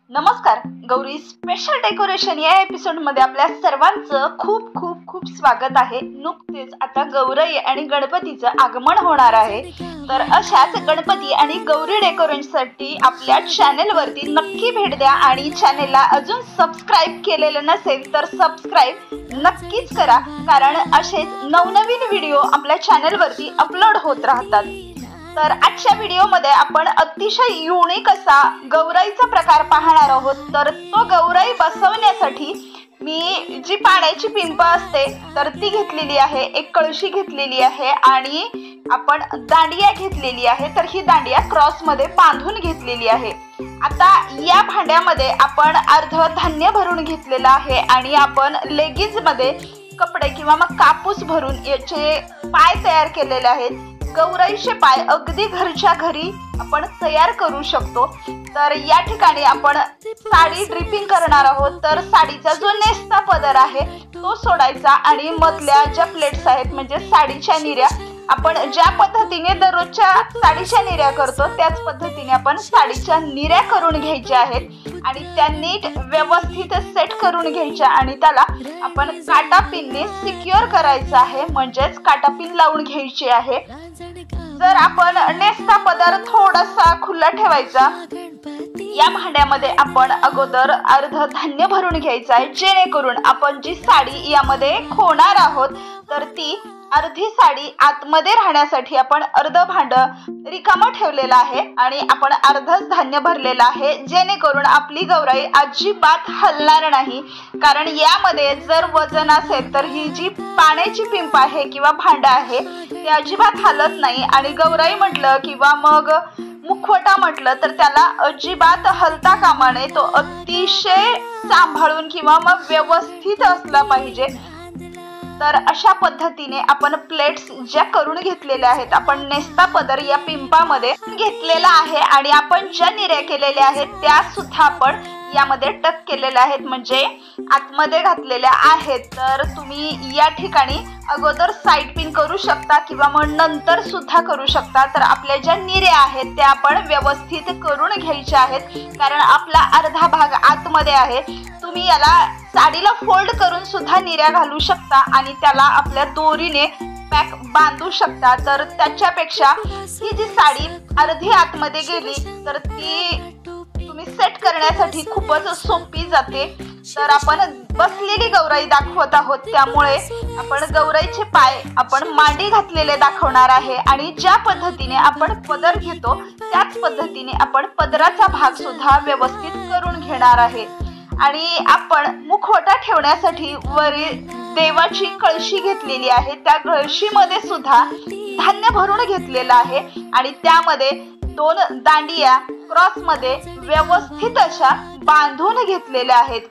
नमस्कार. Gauri special decoration या episode मध्ये आपल्या सर्वांचं खूप खूप खूप स्वागत आहे. नुकतेच आता गौरी आणि गणपतीचं आगमन होणार आहे, तर अशाच गणपती आणि गौरी डेकोरेशनसाठी आपल्या चॅनल वरती नक्की भेट द्या आणि चॅनलला अजून सबस्क्राइब केलेलं नसेल तर सबस्क्राइब नक्कीच करा, कारण असेच नवनवीन व्हिडिओ आपल्या चॅनल वरती अपलोड होत राहतात. तर आजच्या व्हिडिओमध्ये आपण अतिशय युनिक असा गौराईचा प्रकार पाहणार आहोत. तर तो गौराई बसवण्यासाठी मी जी पाण्याची पिंप असते तर ती घेतलेली आहे, एक कळशी घेतलेली आहे आणि आपण दांडिया घेतलेली आहे. तर ही दांडिया क्रॉस मध्ये बांधून घेतलेली आहे. आता या भांड्यामध्ये आपण अर्ध धान्य भरून घेतलेलं आहे आणि आपण लेगिन्स मध्ये कपडे किंवा मग कापूस भरून याचे पाय तयार केलेले आहेत. गौराईचे पाय अगदी घरच्या घरी आपण तयार करू शकतो. तर या ठिकाणी आपण साडी ड्रिपिंग करणार आहोत. तर साडीचा जो नेसता पदर आहे तो सोडायचा आणि मधल्या ज्या प्लेट्स आहेत म्हणजे साडीच्या निऱ्या, आपण ज्या पद्धतीने दररोजच्या साडीच्या निऱ्या करतो त्याच पद्धतीने आपण साडीच्या निऱ्या करून घ्यायच्या आहेत आणि त्या नीट व्यवस्थित सेट करून घ्यायच्या आणि त्याला आपण काटा पिनने सिक्युअर करायचं आहे, म्हणजेच काटा पिन लावून घ्यायची आहे. जर आपण नेसता पदर थोडासा खुला ठेवायचा, या भांड्यामध्ये आपण अगोदर अर्ध धान्य भरून घ्यायचं आहे, जेणेकरून आपण जी साडी यामध्ये खोणार आहोत तर ती अर्धी साडी आतमध्ये राहण्यासाठी आपण अर्ध भांड रिकामं ठेवलेलं आहे आणि आपण अर्धच धान्य भरलेलं आहे, जेणेकरून आपली गौराई अजिबात हलणार नाही. कारण यामध्ये जर वजन असेल तर ही जी पाण्याची पिंप आहे किंवा भांड आहे ते अजिबात हलत नाही आणि गौराई म्हटलं किंवा मग मुखवटा म्हटलं तर त्याला अजिबात हलता कामा नये. तो अतिशय सांभाळून किंवा मग व्यवस्थित असला पाहिजे. तर अशा पद्धतीने आपण प्लेट्स ज्या करून घेतलेल्या आहेत, आपण नेसता पदर या पिंपामध्ये घेतलेला आहे आणि आपण ज्या निऱ्या केलेल्या आहेत त्या सुद्धा आपण यामध्ये टक केलेल्या आहेत, म्हणजे आतमध्ये घातलेल्या आहेत. तर तुम्ही या ठिकाणी अगोदर साईड पिन करू शकता किंवा मग नंतर सुद्धा करू शकता. तर आपल्या ज्या निऱ्या आहेत त्या आपण व्यवस्थित करून घ्यायच्या आहेत, कारण आपला अर्धा भाग आतमध्ये आहे. तुम्ही याला साडीला फोल्ड करून सुद्धा निऱ्या घालू शकता आणि त्याला आपल्या दोरीने पॅक बांधू शकता. तर त्याच्यापेक्षा ही जी साडी अर्धी आतमध्ये गेली तर ती तुम्ही सेट करण्यासाठी खूपच सोपी जाते. तर आपण बसलेली गौराई दाखवत आहोत, त्यामुळे आपण गौराईचे पाय आपण मांडी घातलेले दाखवणार आहे आणि ज्या पद्धतीने आपण पदर घेतो त्याच पद्धतीने आपण पदराचा भाग सुद्धा व्यवस्थित करून घेणार आहे. आणि आपण मुखवटा ठेवण्यासाठी वरील देवाची कळशी घेतलेली आहे, त्या कळशीमध्ये सुद्धा धान्य भरून घेतलेलं आहे आणि त्यामध्ये 2 दांडिया क्रॉस मध्ये व्यवस्थित अशा बांधून घेतलेल्या आहेत.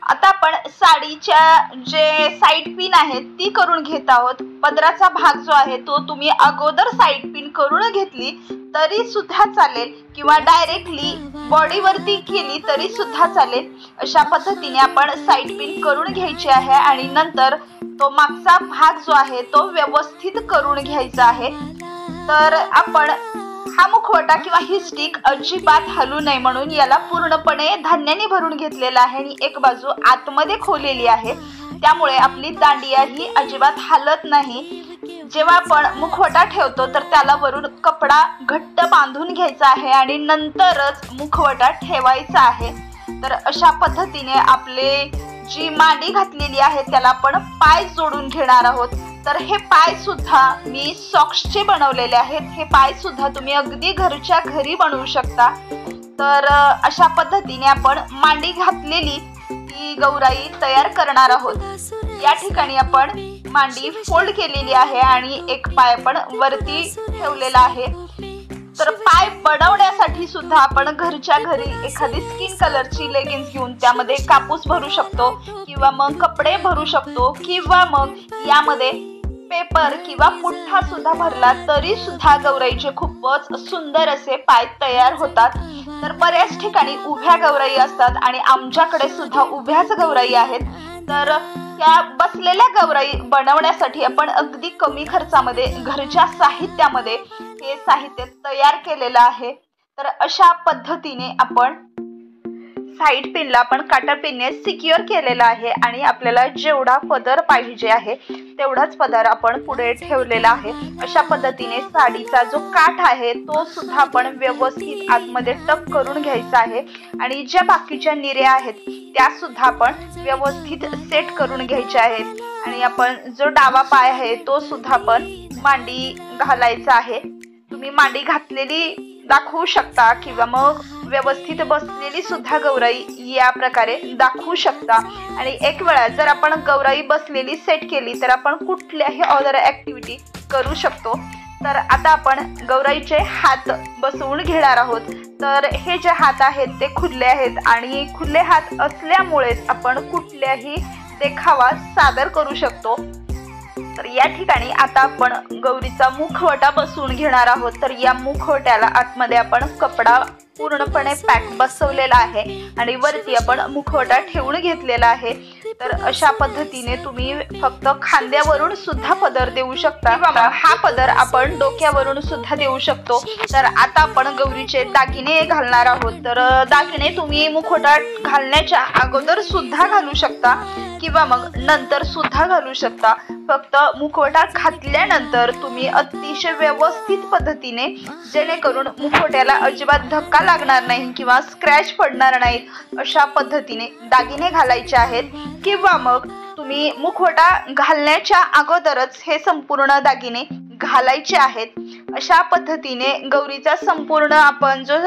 आता आपण साडीच्या जे साईड पिन आहेत ती करून घेत आहोत. पदराचा भाग जो आहे तो तुम्ही अगोदर साईड पिन करून घेतली तरी सुद्धा चालेल किंवा डायरेक्टली बॉडीवरती केली तरी सुद्धा चालेल. अशा पद्धतीने आपण साईड पिन करून घ्यायची आहे आणि नंतर तो मागचा भाग जो आहे तो व्यवस्थित करून घ्यायचा आहे. तर आपण हा मुखवटा किंवा ही स्टिक अजिबात हलू नये म्हणून याला पूर्णपणे धान्याने भरून घेतलेला आहे आणि एक बाजू आतमध्ये खोललेली आहे, त्यामुळे आपली दांडिया ही अजिबात हलत नाही. जेव्हा आपण मुखवटा ठेवतो तर त्याला वरून कपडा घट्ट बांधून घ्यायचा आहे आणि नंतरच मुखवटा ठेवायचा आहे. तर अशा पद्धतीने आपले जी मांडी घातलेली आहे त्याला आपण पाय जोडून घेणार आहोत. तर हे पाय सुद्धा मी सॉक्सचे बनवलेले आहेत. हे पाय सुद्धा तुम्ही अगदी घरच्या घरी बनवू शकता. तर अशा पद्धतीने आपण मांडी घातलेली ही गौराई तयार करणार आहोत. या ठिकाणी आपण मांडी फोल्ड केलेली आहे आणि एक पाय आपण वरती ठेवलेला आहे. तर पाय बनवण्यासाठी सुद्धा आपण घरच्या घरी एखादी स्किन कलरची लेगिन्स घेऊन त्यामध्ये कापूस भरू शकतो किंवा मग कपडे भरू शकतो किंवा मग यामध्ये पेपर किंवा पुठ्ठा सुद्धा भरला तरी सुद्धा गौराईचे खूपच सुंदर असे पाय तयार होतात. तर बऱ्याच ठिकाणी उभ्या गौराई असतात आणि आमच्याकडे सुद्धा उभ्याच गौराई आहेत. तर त्या बसलेल्या गौराई बनवण्यासाठी आपण अगदी कमी खर्चामध्ये घरच्या साहित्यामध्ये हे साहित्य तयार केलेलं आहे. तर अशा पद्धतीने आपण साईड पिनला आपण काटा पिनने सिक्युअर केलेला आहे आणि आपल्याला जेवढा पदर पाहिजे आहे तेवढाच पदर आपण पुढे ठेवलेला आहे। अशा पद्धतीने साडीचा जो काठ आहे तो सुद्धा आपण व्यवस्थित आतमध्ये टक करून घ्यायचा आहे आणि ज्या बाकीच्या निऱ्या आहेत त्या सुद्धा आपण व्यवस्थित सेट करून घ्यायच्या आहेत आणि आपण जो डावा पाय आहे तो सुद्धा आपण मांडी घालायचा आहे। तुम्ही मांडी घातलेली दाखवू शकता किंवा मग व्यवस्थित बसलेली सुद्धा गौराई या प्रकारे दाखवू शकता। आणि एक वेळा जर आपण गौराई बसलेली सेट केली तर आपण कुठल्याही अदर ॲक्टिव्हिटी करू शकतो। तर आता आपण गौराईचे हात बसवून घेणार आहोत। तर हे जे हात आहेत ते खुले आहेत आणि खुले हात असल्यामुळेच आपण कुठल्याही देखावा सादर करू शकतो। तर या ठिकाणी आता आपण गौरीचा मुखवटा बसवून घेणार आहोत। तर या मुखवट्याला आतमध्ये आपण कपडा पूर्णपणे पॅक बसवलेला आहे आणि वरती आपण मुखवटा ठेवून घेतलेला आहे। तर अशा पद्धतीने तुम्ही फक्त खांद्यावरून सुद्धा पदर देऊ शकता किंवा हा पदर आपण डोक्यावरून सुद्धा देऊ शकतो। तर आता आपण गौरीचे दागिने घालणार आहोत। तर दागिने तुम्ही मुखवटा घालण्याच्या अगोदर सुद्धा घालू शकता किंवा मग नंतर सुद्धा घालू शकता। फक्त मुखवटा घातल्यानंतर तुम्ही अतिशय व्यवस्थित पद्धतीने जेणेकरून मुखवट्याला अजिबात धक्का लागणार नाही किंवा स्क्रॅच पडणार नाहीत अशा पद्धतीने दागिने घालायचे आहेत किंवा मग तुम्ही मुखवटा घालण्याच्या अगोदरच हे संपूर्ण दागिने घालायचे आहेत। अशा पद्धतीने गौरीचा संपूर्ण आपण जो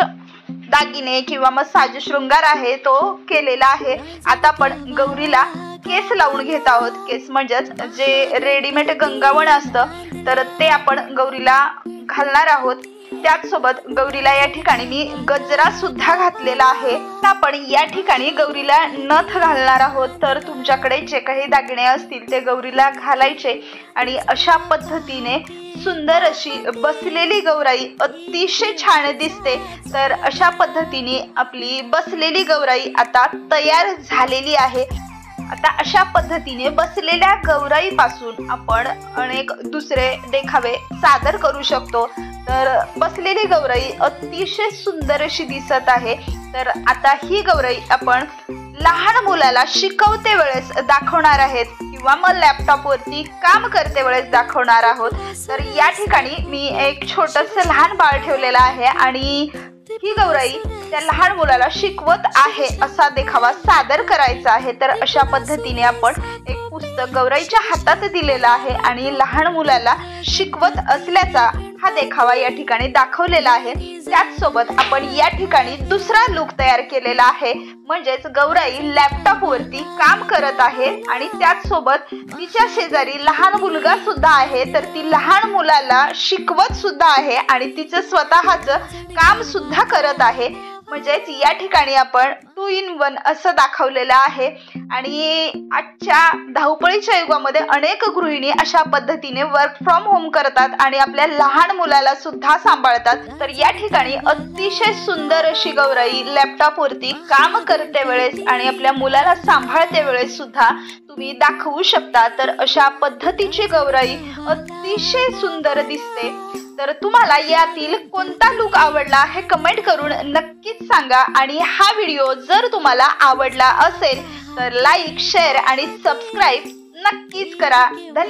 दागिने किंवा मग साजशृंगार आहे तो केलेला आहे। आता आपण गौरीला केस लावून घेत आहोत। केस म्हणजेच जे रेडीमेड गंगावण असतं तर ते आपण गौरीला घालणार आहोत। त्याचसोबत गौरीला या ठिकाणी मी गजरा सुद्धा घातलेला आहे। आपण या ठिकाणी गौरीला नथ घालणार आहोत। तर तुमच्याकडे जे काही दागिने असतील ते गौरीला घालायचे आणि अशा पद्धतीने सुंदर अशी बसलेली गौराई अतिशय छान दिसते। तर अशा पद्धतीने आपली बसलेली गौराई आता तयार झालेली आहे। आता अशा पद्धतीने बसलेल्या गौराईपासून आपण अनेक दुसरे देखावे सादर करू शकतो। तर बसलेली गौराई अतिशय सुंदर अशी दिसत आहे। तर आता ही गौराई आपण लहान मुलाला शिकवते वेळेस दाखवणार आहेत किंवा मग लॅपटॉपवरती काम करते वेळेस दाखवणार आहोत। तर या ठिकाणी मी एक छोटंसं लहान बाळ ठेवलेलं आहे आणि ही गौराई त्या लहान मुलाला शिकवत आहे असा देखावा सादर करायचा आहे। तर अशा पद्धतीने आपण एक पुस्तक गौराईच्या हातात दिलेलं आहे आणि लहान मुलाला शिकवत असल्याचा हा देखावा या ठिकाणी दाखवलेला आहे। त्याचसोबत आपण या ठिकाणी दुसरा लुक तयार केलेला आहे म्हणजेच गौराई लॅपटॉप वरती काम करत आहे आणि त्याचसोबत तिच्या शेजारी लहान मुलगा सुद्धा आहे। तर ती लहान मुलाला शिकवत सुद्धा आहे आणि तिचं स्वतःचं काम सुद्धा करत आहे। म्हणजेच या ठिकाणी आपण 2 in 1 असं दाखवलेलं आहे। आणि आजच्या धावपळीच्या युगामध्ये अनेक गृहिणी अशा पद्धतीने वर्क फ्रॉम होम करतात आणि आपल्या लहान मुलाला सुद्धा सांभाळतात। तर या ठिकाणी अतिशय सुंदर अशी गौराई लॅपटॉप वरती काम करते वेळेस आणि आपल्या मुलाला सांभाळते वेळेस सुद्धा तुम्ही दाखवू शकता। तर अशा पद्धतीची गौराई अतिशय सुंदर दिसते। तर तुम्हाला यातील कोणता लुक आवडला हे कमेंट करून नक्कीच सांगा आणि हा व्हिडिओ जर तुम्हाला आवडला असेल तर लाईक, शेअर आणि सबस्क्राईब नक्कीच करा। धन्यवाद।